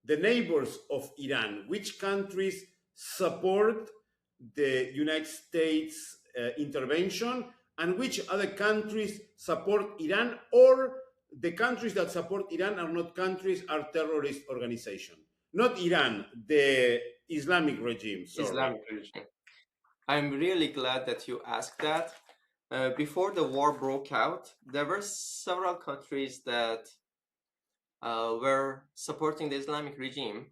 the neighbors of Iran, which countries support the United States intervention, and which other countries support Iran, or the countries that support Iran are not countries, are terrorist organizations. Not Iran, the Islamic regime, sorry. Islamic regime. I'm really glad that you asked that. Before the war broke out, there were several countries that were supporting the Islamic regime,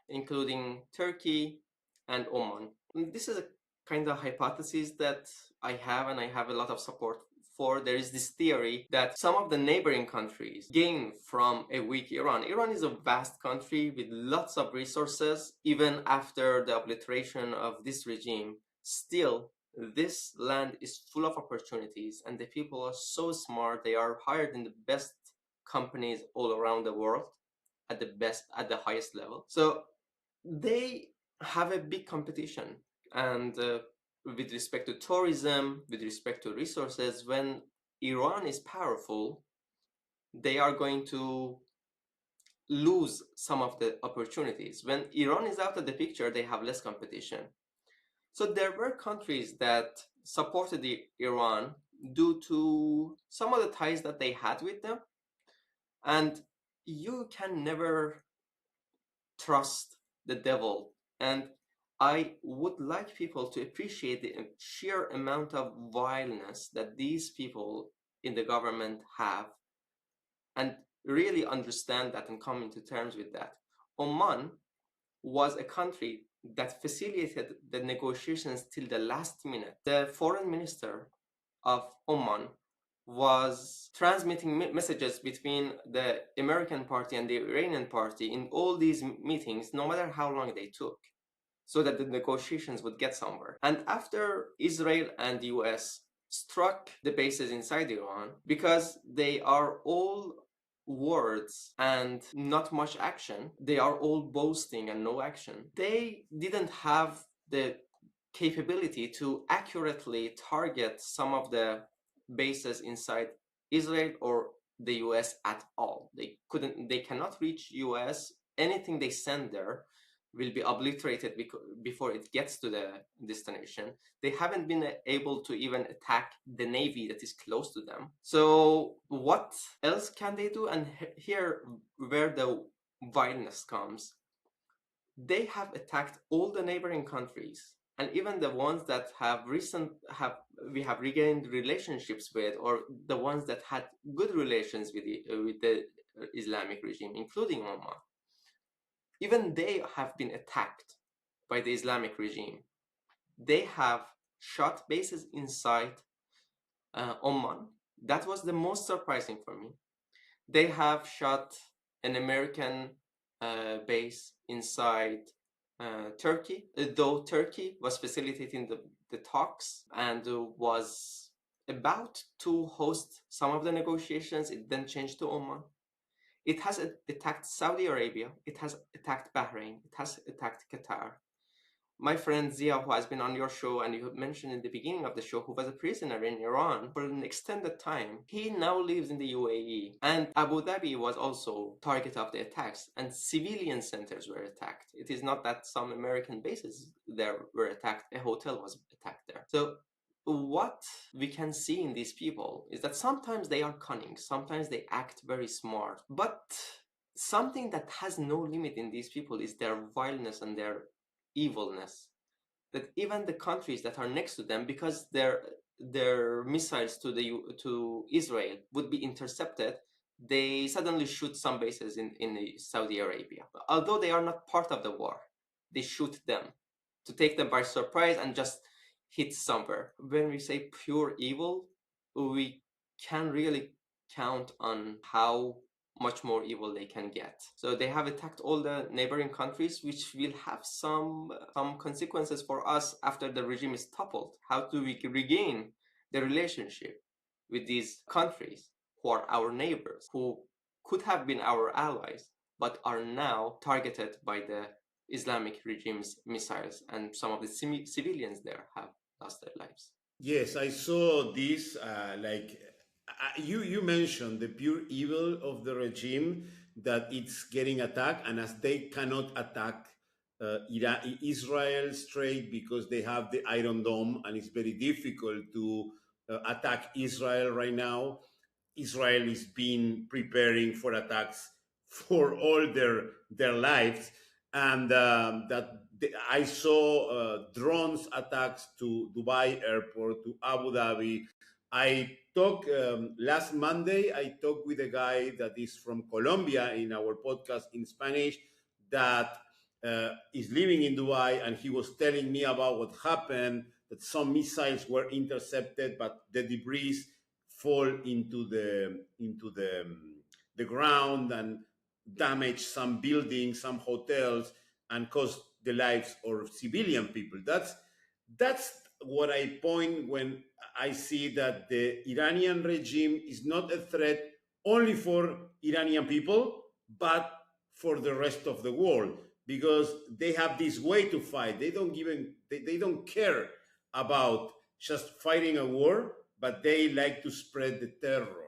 including Turkey and Oman. This is a kind of hypothesis that I have, and I have a lot of support for. There is this theory that some of the neighboring countries gain from a weak Iran. Iran is a vast country with lots of resources. Even after the obliteration of this regime, still this land is full of opportunities, and the people are so smart. They are hired in the best companies all around the world at the highest level. So they have a big competition, and with respect to tourism, with respect to resources, when Iran is powerful, they are going to lose some of the opportunities. When Iran is out of the picture, they have less competition. So there were countries that supported Iran due to some of the ties that they had with them, and you can never trust the devil. And I would like people to appreciate the sheer amount of vileness that these people in the government have, and really understand that and come into terms with that. Oman was a country that facilitated the negotiations till the last minute. The foreign minister of Oman was transmitting messages between the American party and the Iranian party in all these meetings, no matter how long they took, so that the negotiations would get somewhere. And after Israel and the US struck the bases inside Iran, because they are all words and not much action, they are all boasting and no action, they didn't have the capability to accurately target some of the bases inside Israel or the US at all. They cannot reach US. Anything they send there will be obliterated before it gets to the destination. They haven't been able to even attack the navy that is close to them. So what else can they do? And here where the violence comes. They have attacked all the neighboring countries, and even the ones that we have regained relationships with, or the ones that had good relations with the Islamic regime, including Oman. Even they have been attacked by the Islamic regime. They have shot bases inside Oman. That was the most surprising for me. They have shot an American base inside Turkey, though Turkey was facilitating the talks and was about to host some of the negotiations. It then changed to Oman. It has attacked Saudi Arabia. It has attacked Bahrain. It has attacked Qatar. My friend Zia, who has been on your show, and you mentioned in the beginning of the show, who was a prisoner in Iran for an extended time, he now lives in the UAE. And Abu Dhabi was also target of the attacks, and civilian centers were attacked. It is not that some American bases there were attacked, a hotel was attacked there. So what we can see in these people is that sometimes they are cunning, sometimes they act very smart, but something that has no limit in these people is their vileness and their evilness. That even the countries that are next to them, because their missiles to Israel would be intercepted, they suddenly shoot some bases in Saudi Arabia. Although they are not part of the war, they shoot them to take them by surprise and just hit somewhere. When we say pure evil, we can really count on how much more evil they can get. So they have attacked all the neighboring countries, which will have some consequences for us after the regime is toppled. How do we regain the relationship with these countries who are our neighbors, who could have been our allies, but are now targeted by the Islamic regime's missiles, and some of the civilians there have lost their lives? Yes, I saw this. You mentioned the pure evil of the regime. that it's getting attacked, and as they cannot attack Israel straight because they have the Iron Dome, and it's very difficult to attack Israel right now. Israel is been preparing for attacks for all their lives, and I saw drones attacks to Dubai airport, to Abu Dhabi. I talked last Monday. I talked with a guy that is from Colombia in our podcast in Spanish that is living in Dubai, and he was telling me about what happened. That some missiles were intercepted, but the debris fall into the ground and damage some buildings, some hotels, and cause the lives of civilian people. That's what I point when I see that the Iranian regime is not a threat only for Iranian people, but for the rest of the world, because they have this way to fight. They don't care about just fighting a war, but they like to spread the terror.